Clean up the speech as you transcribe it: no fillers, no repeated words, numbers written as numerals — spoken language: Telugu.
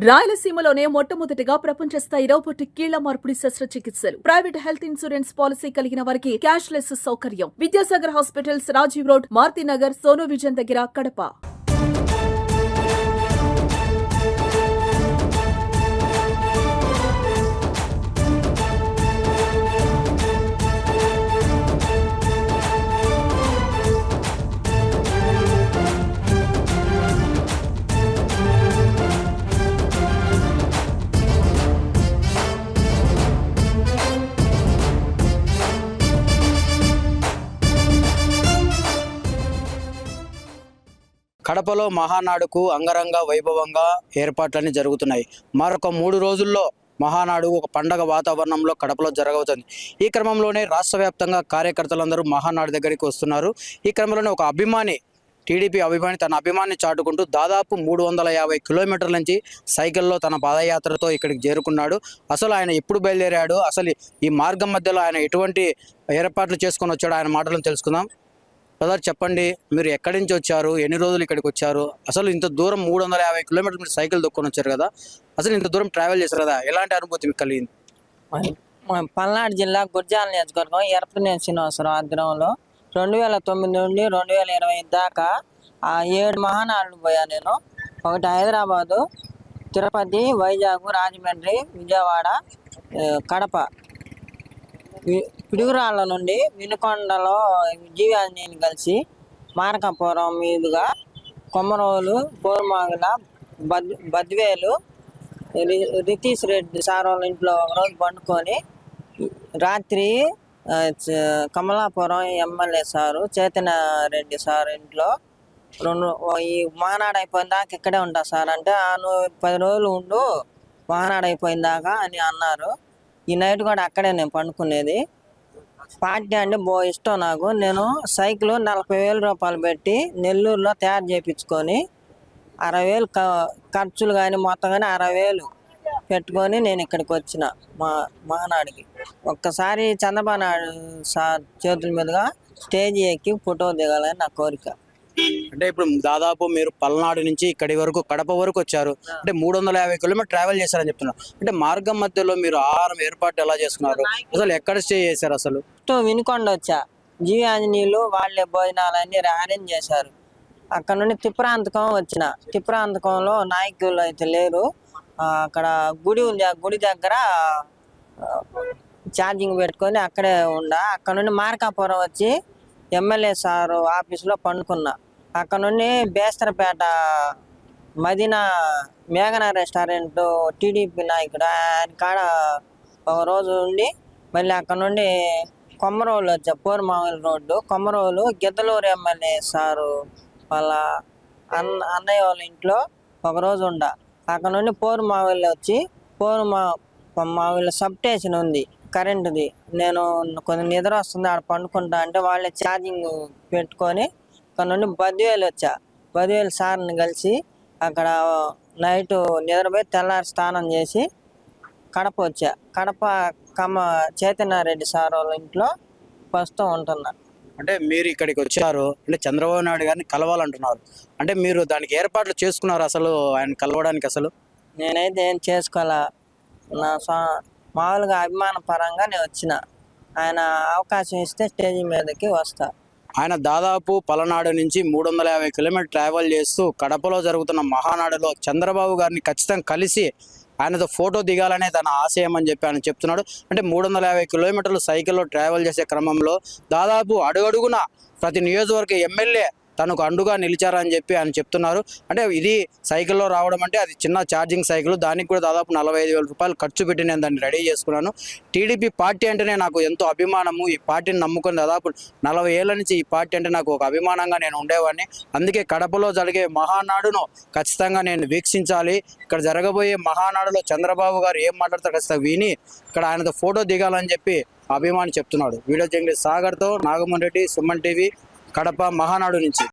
రాయలసీమలోనే మొట్టమొదటిగా ప్రపంచ స్థాయి రోబోటిక్ కీళ్ల మార్పిడి శస్త్రచికిత్సలు. ప్రైవేట్ హెల్త్ ఇన్సూరెన్స్ పాలసీ కలిగిన వారికి క్యాష్ లెస్ సౌకర్యం. Vidyasagar hospitals, Rajiv road, Marutinagar, Sonu vision దగ్గర, కడప. కడపలో మహానాడుకు అంగరంగ వైభవంగా ఏర్పాట్లన్నీ జరుగుతున్నాయి. మరొక 3 రోజుల్లో మహానాడు ఒక పండగ వాతావరణంలో కడపలో జరగవుతుంది. ఈ క్రమంలోనే రాష్ట్ర వ్యాప్తంగా కార్యకర్తలందరూ మహానాడు దగ్గరికి వస్తున్నారు. ఈ క్రమంలోనే ఒక అభిమాని, టీడీపీ అభిమాని తన అభిమాన్ని చాటుకుంటూ దాదాపు 350 కిలోమీటర్ల నుంచి సైకిల్లో తన పాదయాత్రతో ఇక్కడికి చేరుకున్నాడు. అసలు ఆయన ఎప్పుడు బయలుదేరాడు, అసలు ఈ మార్గం మధ్యలో ఆయన ఎటువంటి ఏర్పాట్లు చేసుకొని వచ్చాడో ఆయన మాటలను తెలుసుకుందాం. బ్రదర్, చెప్పండి, మీరు ఎక్కడి నుంచి వచ్చారు, ఎన్ని రోజులు ఇక్కడికి వచ్చారు, అసలు ఇంత దూరం 350 కిలోమీటర్లు మీరు సైకిల్ దొక్కుని వచ్చారు కదా, అసలు ఇంత దూరం ట్రావెల్ చేశారు కదా, ఎలాంటి అనుభూతి మీకు కలిగింది? పల్నాడు జిల్లా గుర్జాల నియోజకవర్గం ఎర్రపనేని శ్రీనివాసరావు ఆధ్వర్యంలో 2009 నుండి 2020 దాకా 7 మహానాడులు పోయా నేను. ఒకటి హైదరాబాదు, తిరుపతి, వైజాగ్, రాజమండ్రి, విజయవాడ, కడప. పిడుగురాళ్ళ నుండి వినుకొండలో జీవాంజనేయుని కలిసి మార్కాపురం మీదుగా కొమరోలు, పోరుమాగుల, బద్వేలు, రితీష్ రెడ్డి సార్ వాళ్ళ ఇంట్లో ఒకరోజు పండుకొని రాత్రి Kamalapuram MLA sir Chaitanya Reddy sir ఇంట్లో ఈ మహానాడు అయిపోయిన దాకా ఇక్కడే ఉంటా సార్ అంటే, నువ్వు 10 రోజులు ఉండు మహానాడు అయిపోయిన దాకా అని అన్నారు. ఈ నైట్ కూడా అక్కడే నేను పండుకునేది. పార్టీ అంటే ఇష్టం నాకు. నేను సైకిల్ 40,000 రూపాయలు పెట్టి నెల్లూరులో తయారు చేయించుకొని 60,000 ఖర్చులు కానీ మొత్తం కానీ 60,000 పెట్టుకొని నేను ఇక్కడికి వచ్చిన మహానాడికి. ఒక్కసారి చంద్రబాబు నాయుడు సార్ చేతుల మీదుగా స్టేజ్ ఎక్కి ఫోటో దిగాలని నా కోరిక. అంటే ఇప్పుడు దాదాపు మీరు పల్నాడు నుంచి ఇక్కడి వరకు కడప వరకు వచ్చారు, అంటే 350 కిలోమీటర్ ట్రావెల్ చేశారని చెప్తున్నారు. అంటే మార్గం మధ్యలో మీరు ఆహారం ఏర్పాటు ఎలా చేసుకున్నారు, అసలు ఎక్కడ స్టే చేశారు? అసలు వినుకొండ వచ్చా, జీవాంజనీయులు వాళ్ళే భోజనాలన్నీ అరేంజ్ చేశారు. అక్కడ నుండి తిప్రాంతకం వచ్చిన. తిప్రాంతకంలో నాయకులు అయితే లేరు. అక్కడ గుడి ఉంది, ఆ గుడి దగ్గర ఛార్జింగ్ పెట్టుకొని అక్కడే అక్కడ నుండి మార్కాపురం వచ్చి ఎమ్మెల్యే సారు ఆఫీసులో పండుకున్నా. అక్కడ నుండి బేస్తరపేట మదీనా మేఘనా రెస్టారెంట్ టీడీపీ నాయకుడు ఆయన కాడ ఒక రోజు ఉండి మళ్ళీ అక్కడ నుండి కొమరోలు వచ్చా, పోరుమావుల road, Komarolu Giddaluru MLA sir వాళ్ళ అన్నయ్య వాళ్ళ ఇంట్లో ఒకరోజు అక్కడ నుండి పోరుమావులు వచ్చి పోరుమావుల సబ్ స్టేషన్ ఉంది కరెంటుది. నేను కొంచెం నిద్ర వస్తుంది, ఆడ పండుకుంటా అంటే వాళ్ళే ఛార్జింగ్ పెట్టుకొని అక్కడ నుండి బద్వేలు వచ్చా. బద్వేలు సార్ని కలిసి అక్కడ నైట్ నిద్రపోయి తెల్లారి స్నానం చేసి కడప వచ్చా. కడప చైతన్య రెడ్డి సార్ వాళ్ళ ఇంట్లో ప్రస్తుతం ఉంటున్నా. అంటే మీరు ఇక్కడికి వచ్చారు అంటే చంద్రబాబు నాయుడు గారిని కలవాలంటున్నారు, అంటే మీరు దానికి ఏర్పాట్లు చేసుకున్నారు అసలు ఆయన కలవడానికి? అసలు నేనైతే ఏం చేసుకోవాలా, నా మామూలుగా అభిమాన పరంగా నేను వచ్చిన. ఆయన అవకాశం ఇస్తే స్టేజ్ మీదకి వస్తా. ఆయన దాదాపు పలనాడు నుంచి 350 కిలోమీటర్ ట్రావెల్ చేస్తూ కడపలో జరుగుతున్న మహానాడులో చంద్రబాబు గారిని ఖచ్చితంగా కలిసి ఆయనతో ఫోటో దిగాలనే తన ఆశయం అని చెప్పి ఆయన చెప్తున్నాడు. అంటే 350 కిలోమీటర్లు సైకిల్లో ట్రావెల్ చేసే క్రమంలో దాదాపు అడుగడుగున ప్రతి నియోజకవర్గ ఎమ్మెల్యే తనకు అండుగా నిలిచారని చెప్పి ఆయన చెప్తున్నారు. అంటే ఇది సైకిల్లో రావడం అంటే అది చిన్న ఛార్జింగ్ సైకిల్, దానికి కూడా దాదాపు 45,000 రూపాయలు ఖర్చు పెట్టి నేను దాన్ని రెడీ చేసుకున్నాను. టీడీపీ పార్టీ అంటేనే నాకు ఎంతో అభిమానము. ఈ పార్టీని నమ్ముకొని దాదాపు 40 ఏళ్ల నుంచి ఈ పార్టీ అంటే నాకు ఒక అభిమానంగా నేను ఉండేవాడిని. అందుకే కడపలో జరిగే మహానాడును ఖచ్చితంగా నేను వీక్షించాలి. ఇక్కడ జరగబోయే మహానాడులో చంద్రబాబు గారు ఏం మాట్లాడతారు ఖచ్చితంగా విని ఇక్కడ ఆయనతో ఫోటో దిగాలని చెప్పి అభిమాని చెప్తున్నాడు. వీడియో జర్నలిస్ట్ సాగర్తో నాగమోహన్ రెడ్డి, సుమన్ టీవీ, కడప మహానాడు నుంచి.